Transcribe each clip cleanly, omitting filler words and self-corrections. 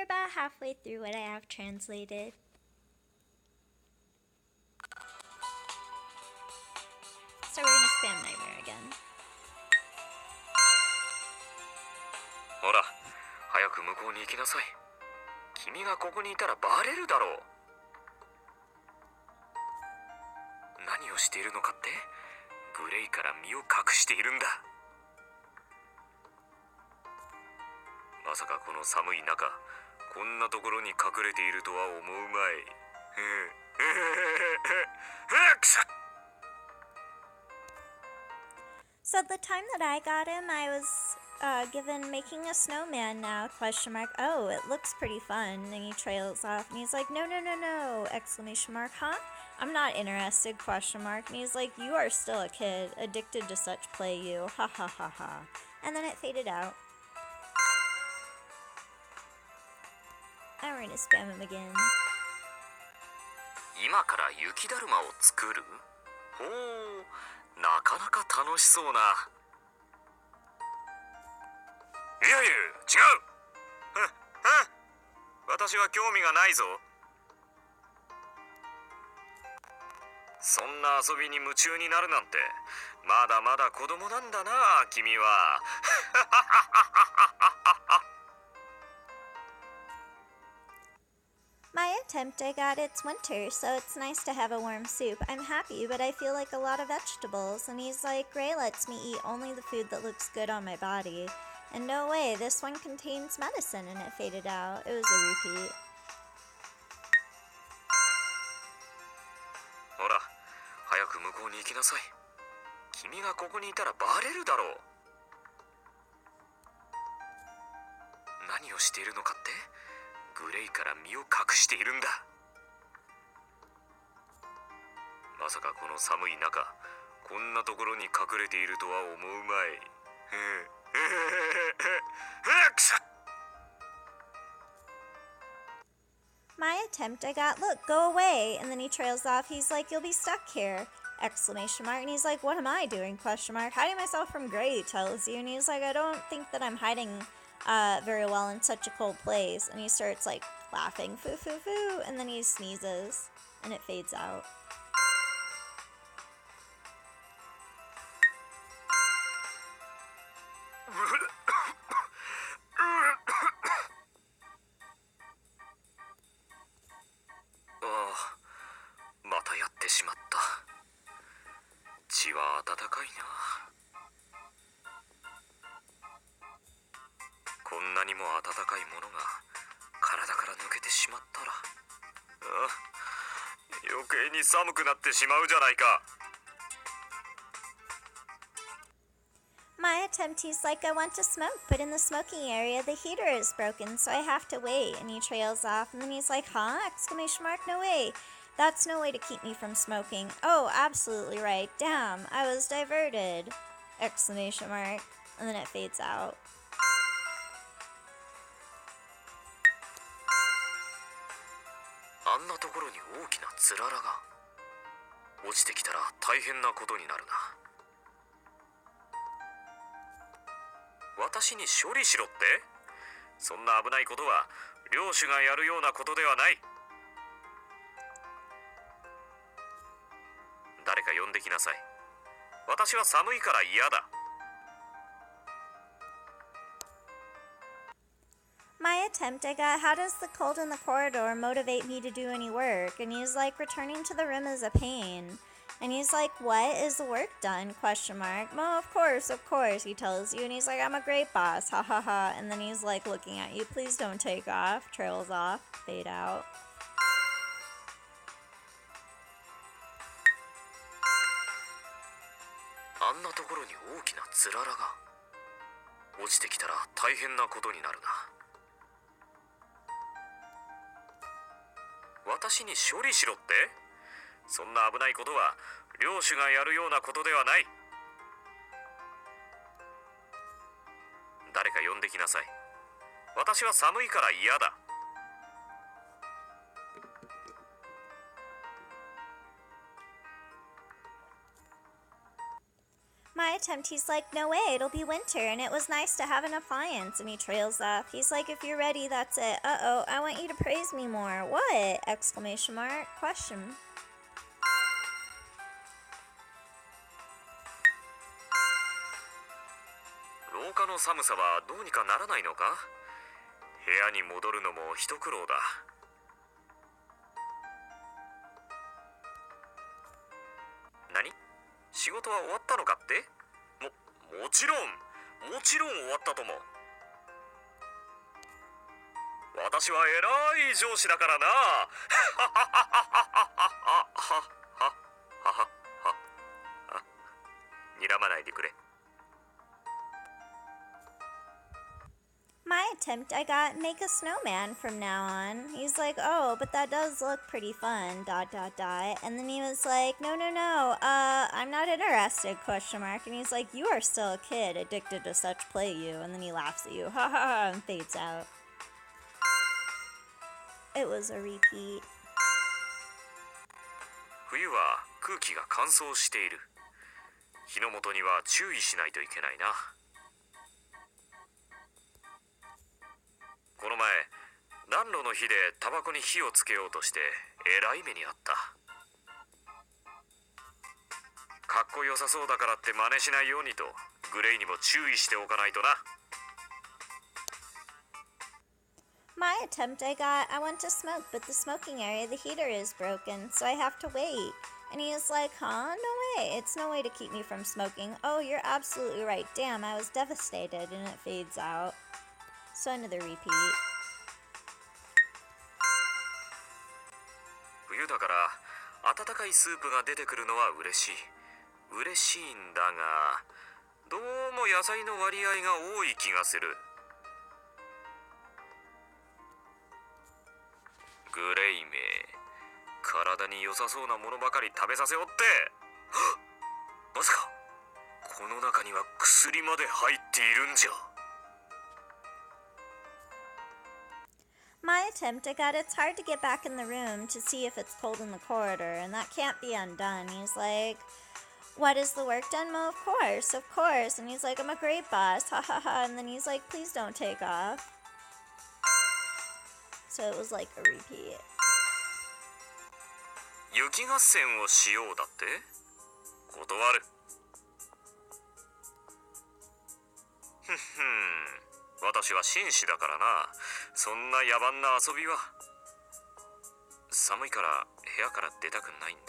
you're about halfway through what I have translated. So we're gonna spam Nightmare again. ほら、早く向こうに行きなさい。君がここにいたらバレるだろう。何をしているのかって？グレイから身を隠しているんだ。まさかこの寒い中、こんなところに隠れているとは思うまい。くそっ。 So the time that I got him, I was given making a snowman now, question mark. Oh, it looks pretty fun. And he trails off and he's like, no, no, no, no, exclamation mark, huh? I'm not interested, question mark. And he's like, you are still a kid, addicted to such play, you, ha ha ha ha. And then it faded out. And we're gonna spam him again. 今から雪だるまを作る？ほう、なかなか楽しそうな。いやいや、違う。私は興味がないぞ。そんな遊びに夢中になるなんて、まだまだ子供なんだな、君は。My attempt, I got it's winter, so it's nice to have a warm soup. I'm happy, but I feel like a lot of vegetables. And he's like, Gray lets me eat only the food that looks good on my body. And no way, this one contains medicine, and it faded out. It was a repeat. ほら、早く向こうに行きなさい。君がここにいたらバレるだろう。何をしているのかって？グレイから身を隠しているんだ。まさかこの寒い中、こんなところに隠れているとは思うまい。くそっ。 My attempt, I got, look, go away. And then he trails off. He's like, you'll be stuck here. Exclamation mark. And he's like, what am I doing? Question mark. Hiding myself from Gray, he tells you. And he's like, I don't think that I'm hiding very well in such a cold place. And he starts like laughing, foo foo foo. And then he sneezes and it fades out. またやってしまった。血は温かいな。こんなにも温かいものが体から抜けてしまったら、余計に寒くなってしまうじゃないか。My attempt, he's like, I want to smoke, but in the smoking area, the heater is broken, so I have to wait. And he trails off, and then he's like, huh? Exclamation mark, no way. That's no way to keep me from smoking. Oh, absolutely right. Damn, I was diverted. Exclamation mark. And then it fades out. あんなところに大きなつららが落ちてきたら大変なことになるな。私に処理しろって？そんな危ないことは領主がやるようなことではない。誰か呼んできなさい。私は寒いから嫌だ。My attempt, I got, how does the cold in the corridor motivate me to do any work? And he's like, returning to the room is a pain. And he's like, what? Is the work done? Question mark. Oh, of course, he tells you. And he's like, I'm a great boss, ha ha ha. And then he's like looking at you, please don't take off. Trails off, fade out. あんなところに大きなつららが落ちてきたら大変なことになるな。私に処理しろって？そんな危ないことは領主がやるようなことではない。誰か呼んできなさい。私は寒いから嫌だ。My attempt, he's like, no way, it'll be winter, and it was nice to have an appliance, and he trails off. He's like, if you're ready, that's it. Uh-oh, I want you to praise me more. What? Exclamation mark, question. 廊下の寒さはどうにかならないのか？部屋に戻るのも一苦労だ。何？仕事は終わったのかって？もちろん終わったとも。私は偉い上司だからな。睨まないでくれ。My attempt, I got make a snowman from now on. He's like, oh, but that does look pretty fun, ... And then he was like, no, I'm not interested, ? And he's like, you are still a kid, addicted to such play, you. And then he laughs at you, ha ha ha, and fades out. It was a repeat. 冬は空気が乾燥している。火の元には注意しないといけないな。この前、暖炉の火でタバコに火をつけようとしてえらい目にあった。かっこよさそうだからって真似しないようにとグレイにも注意しておかないとな。My attempt, I want to smoke, but the smoking area, the heater is broken, so I have to wait. And he is like, huh? No way. It's no way to keep me from smoking. Oh, you're absolutely right. Damn, I was devastated. And it fades out. So another repeat. 冬だから温かいスープが出てくるのは嬉しいんだが、どうも野菜の割合が多い気がする。グレイめ、体に良さそうなものばかり食べさせおって。まさかこの中には薬まで入っているんじゃ。My attempt, I got it's hard to get back in the room to see if it's cold in the corridor, and that can't be undone. He's like, what, is the work done? Well, of course. And he's like, I'm a great boss, ha ha ha. And then he's like, please don't take off. So it was like a repeat. 雪合戦をしようだって？断る。私は紳士だからな。そんな野蛮な遊びは。寒いから部屋から出たくないんだよ。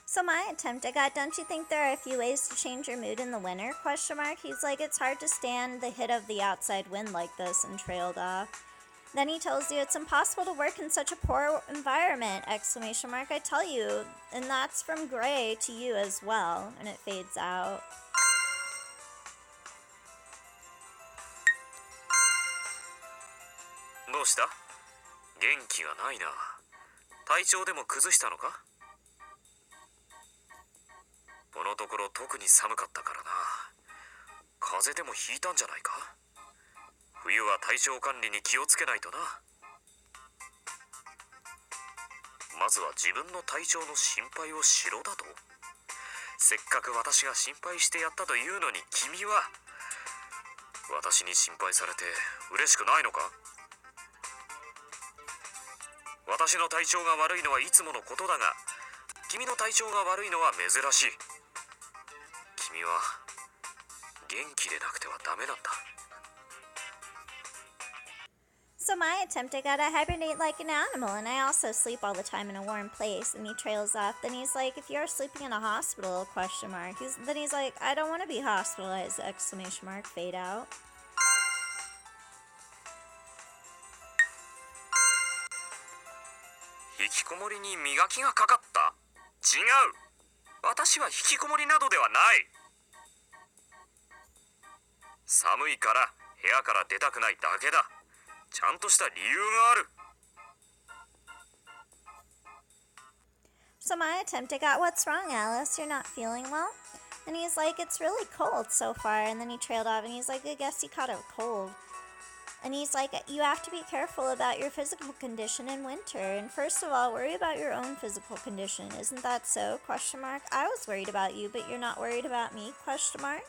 So my attempt, I got, don't you think there are a few ways to change your mood in the winter? ? He's like, it's hard to stand the hit of the outside wind like this, and trailed off. Then he tells you it's impossible to work in such a poor environment! ! I tell you, and that's from Gray to you as well, and it fades out. どうした？元気がないな。体調でも崩したのか？このところ特に寒かったからな。風邪でもひいたんじゃないか？冬は体調管理に気をつけないとな。まずは自分の体調の心配をしろだと？せっかく私が心配してやったというのに君は私に心配されて嬉しくないのか？私の体調が悪いのはいつものことだが、君の体調が悪いのは珍しい。君は元気でなくてはダメなんだ。So my attempt, I gotta hibernate like an animal, and I also sleep all the time in a warm place. And he trails off. Then he's like, if you're sleeping in a hospital, ? Then he's like, I don't want to be hospitalized! ! Fade out. 引きこもりに磨きがかかった？違う！私は引きこもりなどではない。寒いから部屋から出たくないだけだ。ちゃんとした理由がある。So my attempt, I got, what's wrong, Alice? You're not feeling well? And he's like, it's really cold so far. And then he trailed off, and he's like, I guess he caught a cold. And he's like, you have to be careful about your physical condition in winter. And first of all, worry about your own physical condition. Isn't that so? Question mark. I was worried about you, but you're not worried about me? Question mark.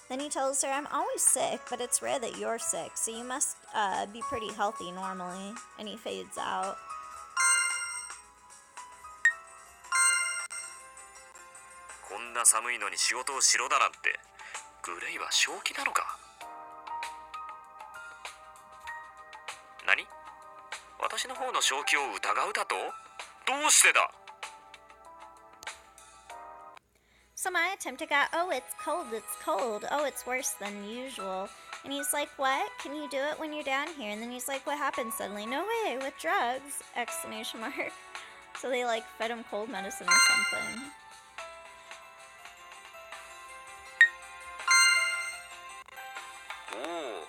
Then he tells her, I'm always sick, but it's rare that you're sick, so you must be pretty healthy normally. And he fades out.こんな寒いのに仕事をしろだなんて、グレイは正気なのか。何？私の方の正気を疑うだと？どうしてだ？ So my attempt to go, oh, it's cold, it's cold. Oh, it's worse than usual. And he's like, what? Can you do it when you're down here? And then he's like, what happened suddenly? No way, with drugs! Exclamation mark. So they like fed him cold medicine or something. Oh,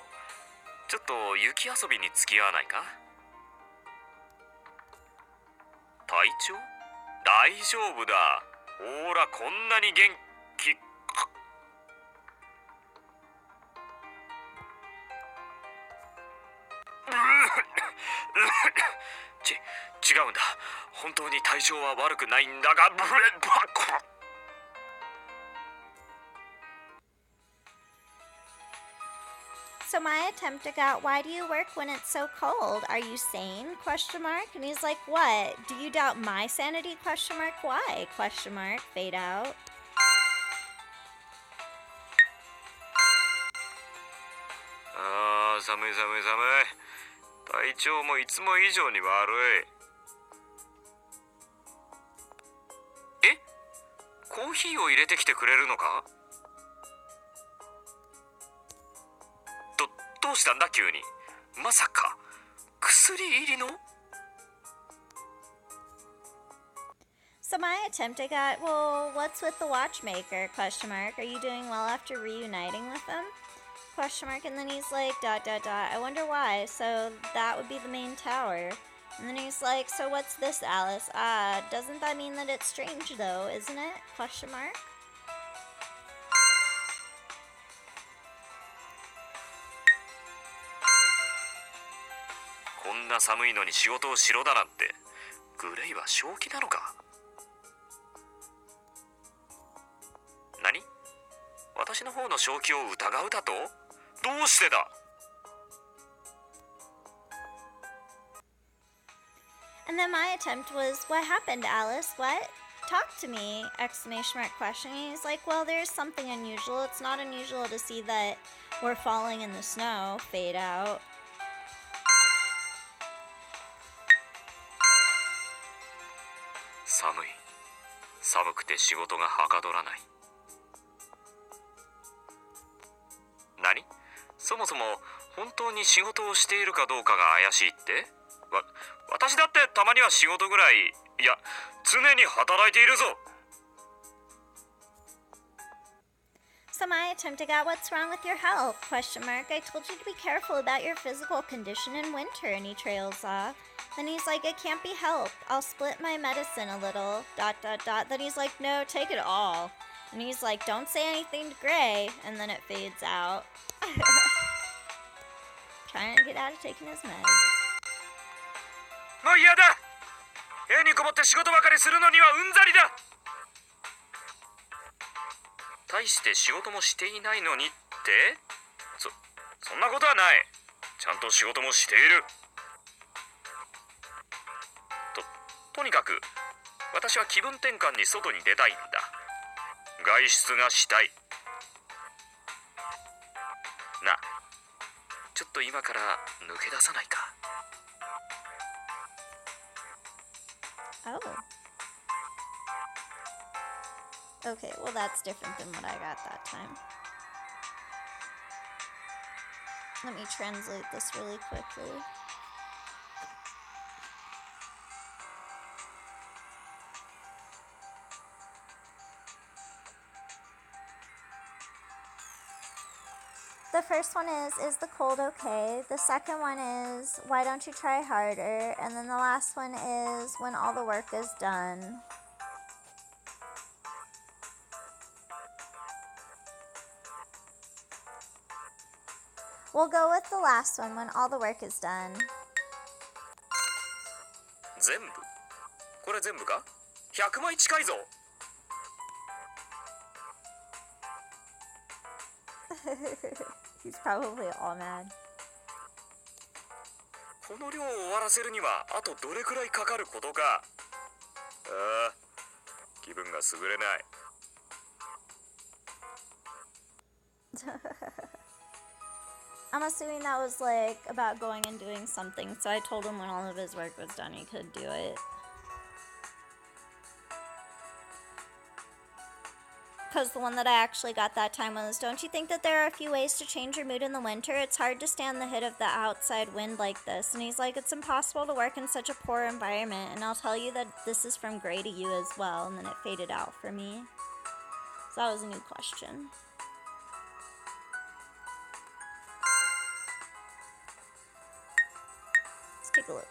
ちょっと雪遊びに付き合わないか？体調？大丈夫だ。ほら、こんなに元気。違うんだ。本当に体調は悪くないんだが。So my attempt to go, why do you work when it's so cold? Are you sane? Question mark. And he's like, what? Do you doubt my sanity? Question mark. Why? Question mark. Fade out. あー、寒い寒い寒い。体調もいつも以上に悪い。え？コーヒーを入れてきてくれるのか？どうしたんだ急に。まさか薬入りの？ So my attempt I got, well, what's with the watchmaker? Question mark. Are you doing well after reuniting with him? Question mark. And then he's like, ... I wonder why. So that would be the main tower. And then he's like, so what's this, Alice? Doesn't that mean that it's strange though, isn't it? Question mark.こんな寒いのに仕事をしろだなんて、グレイは正気なのか？何？私の方の正気を疑うだと？どうしてだ？ And then my attempt was, what happened, Alice? What? Talk to me! Exclamation mark question. And he's like, well, there's something unusual. It's not unusual to see that we're falling in the snow. Fade out.寒くて仕事がはかどらない。何？そもそも本当に仕事をしているかどうかが怪しいって？私だってたまには仕事ぐらい、いや、常に働いているぞ。So my attempt to get what's wrong with your health? Question mark. I told you to be careful about your physical condition in winter. And he trails off. Then he's like, it can't be helped. I'll split my medicine a little. ... Then he's like, no, take it all. And he's like, don't say anything to Gray. And then it fades out. Trying to get out of taking his meds. もう嫌だ。部屋にこもって仕事ばかりするのにはうんざりだ。大して仕事もしていないのにって？そんなことはない。ちゃんと仕事もしている。とにかく私は気分転換に外に出たいんだ。外出がしたい。なあ、ちょっと今から抜け出さないか。Oh. Okay, well that's different than what I got that time. Let me translate this really quickly. The first one is the cold okay? The second one is, why don't you try harder? And then the last one is, when all the work is done. We'll go with the last one when all the work is done. 全部これ全部か ?100 枚近いぞ He's probably all mad. この量を終わらせるにはあとどれくらいかかることか。ああ、気分が優れない。I'm assuming that was like about going and doing something, so I told him when all of his work was done he could do it. Because the one that I actually got that time was, don't you think that there are a few ways to change your mood in the winter? It's hard to stand the hit of the outside wind like this. And he's like, it's impossible to work in such a poor environment. And I'll tell you that this is from Gray to you as well. And then it faded out for me. So that was a new question. Let's take a look.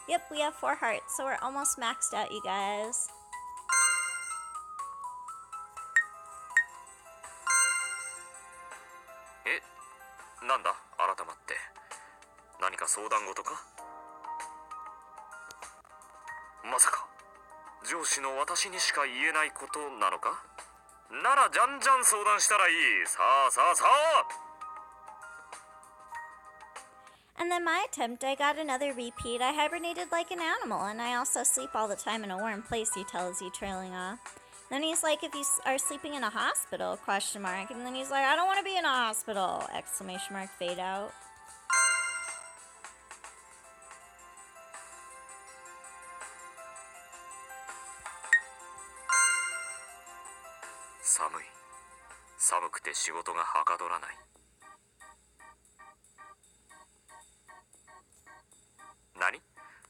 Yep, we have 4 hearts, so we're almost maxed out, you guys. Eh? なんだ改まって何か相談事かまさか上司の私にしか言えないことなのかならじゃんじゃん相談したらいいさあさあさあ And then my attempt, I got another repeat. I hibernated like an animal, and I also sleep all the time in a warm place, he tells you, trailing off. Then he's like, if you are sleeping in a hospital, question mark. And then he's like, I don't want to be in a hospital, exclamation mark, fade out. Samui. 寒くて仕事がはかどらない。何？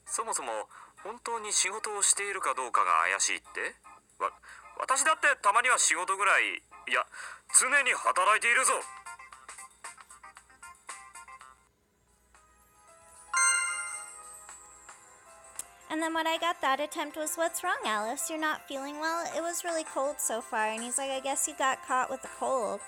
そもそも本当に仕事をしているかどうかが怪しいって？私だってたまには仕事ぐらい、いや、常に働いているぞ。And then what I got that attempt was, what's wrong, Alice? You're not feeling well? It was really cold so far. And he's like, I guess you got caught with the cold.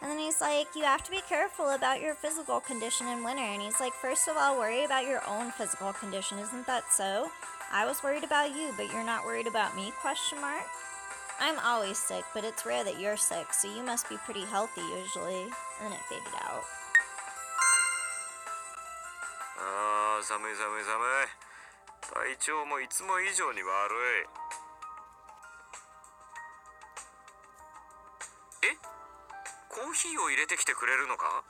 And then he's like, you have to be careful about your physical condition in winter. And he's like, first of all, worry about your own physical condition. Isn't that so? I was worried about you, but you're not worried about me, question mark? I'm always sick, but it's rare that you're sick, so you must be pretty healthy usually. And then it faded out. ああ、寒い寒い寒い。体調もいつも以上に悪い。え？コーヒーを入れてきてくれるのか？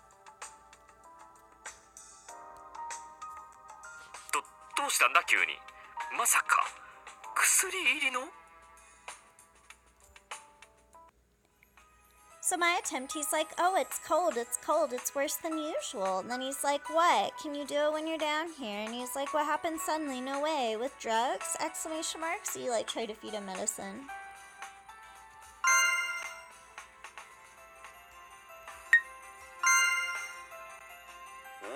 どうしたんだ急に。まさか薬入りの？ So my attempt, he's like, oh, it's cold, it's worse than usual. And then he's like, what? Can you do it when you're down here? And he's like, what happened suddenly? No way. With drugs? Exclamation mark. So you like try to feed him medicine. おお、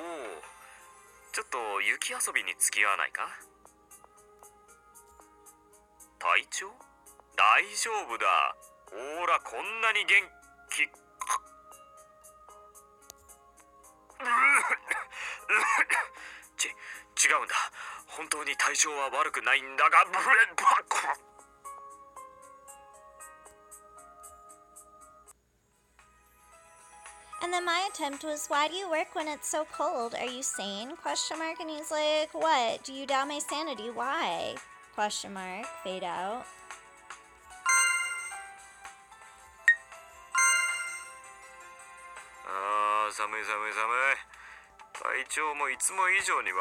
ちょっと雪遊びに付き合わないか？体調？大丈夫だ。ほらこんなに元気。違うんだ。本当に体調は悪くないんだが。And then my attempt was, why do you work when it's so cold? Are you sane? Question mark. And he's like, what? Do you doubt my sanity? Why? Question mark. Fade out. ああ、寒い寒い寒い。体調もいつも以上に悪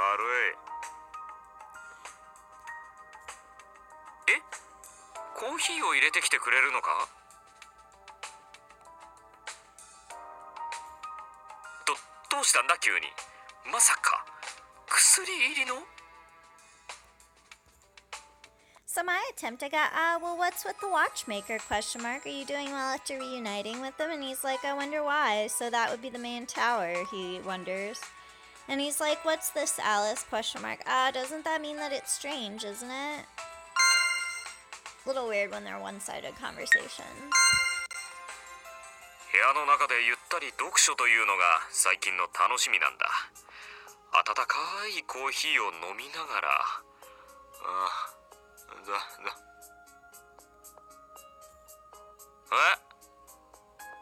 い。え？コーヒーを入れてきてくれるのか？どうしたんだ急に。まさか薬入りの？ So my attempt, I got, well, what's with the watchmaker, question mark? Are you doing well after reuniting with them? And he's like, I wonder why. So that would be the main tower, he wonders. And he's like, what's this, Alice, question mark? Doesn't that mean that it's strange, isn't it? A little weird when they're one-sided conversations. 部屋の中でゆったり読書というのが最近の楽しみなんだ。温かいコーヒーを飲みながら。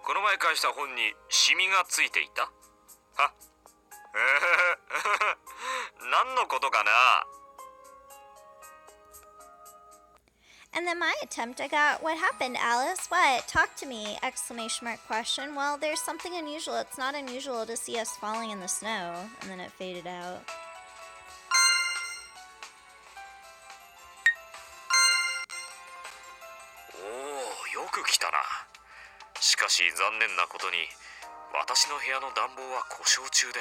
この前返した本にシミがついていた？何のことかな？ And then my attempt, I got, what happened, Alice? What? Talk to me! Exclamation mark question. Well, there's something unusual. It's not unusual to see us falling in the snow. And then it faded out. おお、よく来たな。しかし残念なことに私の部屋の暖房は故障中で。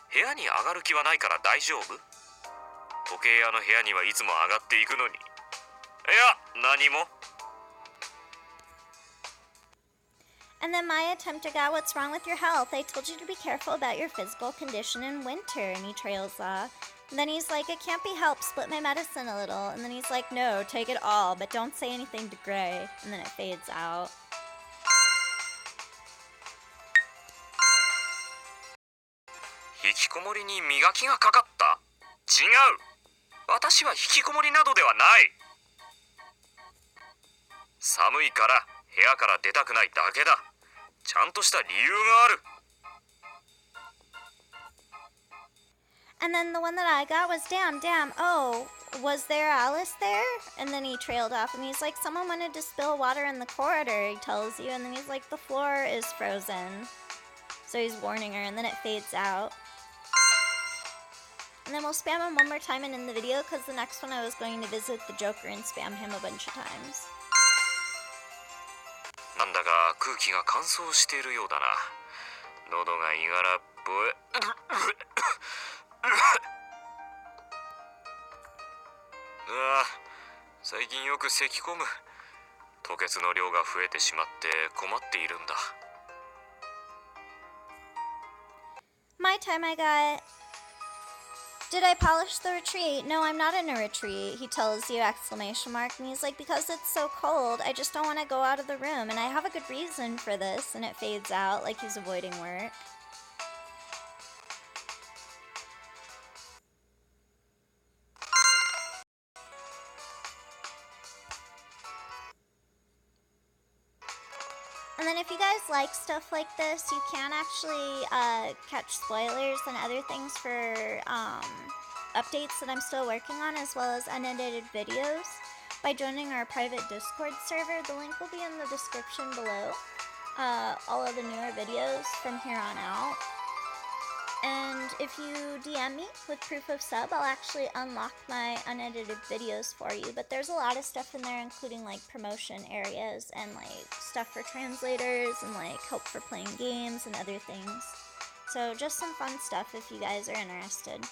部屋に上がる気はないから大丈夫？時計屋の部屋にはいつも上がっていくのに。いや、何も。And then my attempt to go, what's wrong with your health? I told you to be careful about your physical condition in winter. And he trails off. And then he's like, it can't be helped. Split my medicine a little. And then he's like, no, take it all. But don't say anything to Gray. And then it fades out. 引きこもりに磨きがかかった？違う。私は引きこもりなどではない。寒いから部屋から出たくないだけだ。ちゃんとした理由がある。And then the one that I got was, damn, oh, was there Alice there? And then he trailed off and he's like, someone wanted to spill water in the corridor, he tells you. And then he's like, the floor is frozen. So he's warning her, and then it fades out. And then we'll spam him one more time and end the video, because the next one I was going to visit the Joker and spam him a bunch of times. なんだか空気が乾燥しているようだな。喉がいがらっぽい。最近よく咳込む。吐血の量が増えてしまって困っているんだ。My time I got... Did I polish the retreat? No, I'm not in a retreat, he tells you, exclamation mark. And he's like, because it's so cold, I just don't want to go out of the room. And I have a good reason for this. And it fades out like he's avoiding work. And then if you guys like stuff like this, you can actually catch spoilers and other things for updates that I'm still working on, as well as unedited videos, by joining our private Discord server. The link will be in the description below. All of the newer videos from here on out. And if you DM me with proof of sub, I'll actually unlock my unedited videos for you. But there's a lot of stuff in there, including like promotion areas and like stuff for translators and like help for playing games and other things. So just some fun stuff if you guys are interested.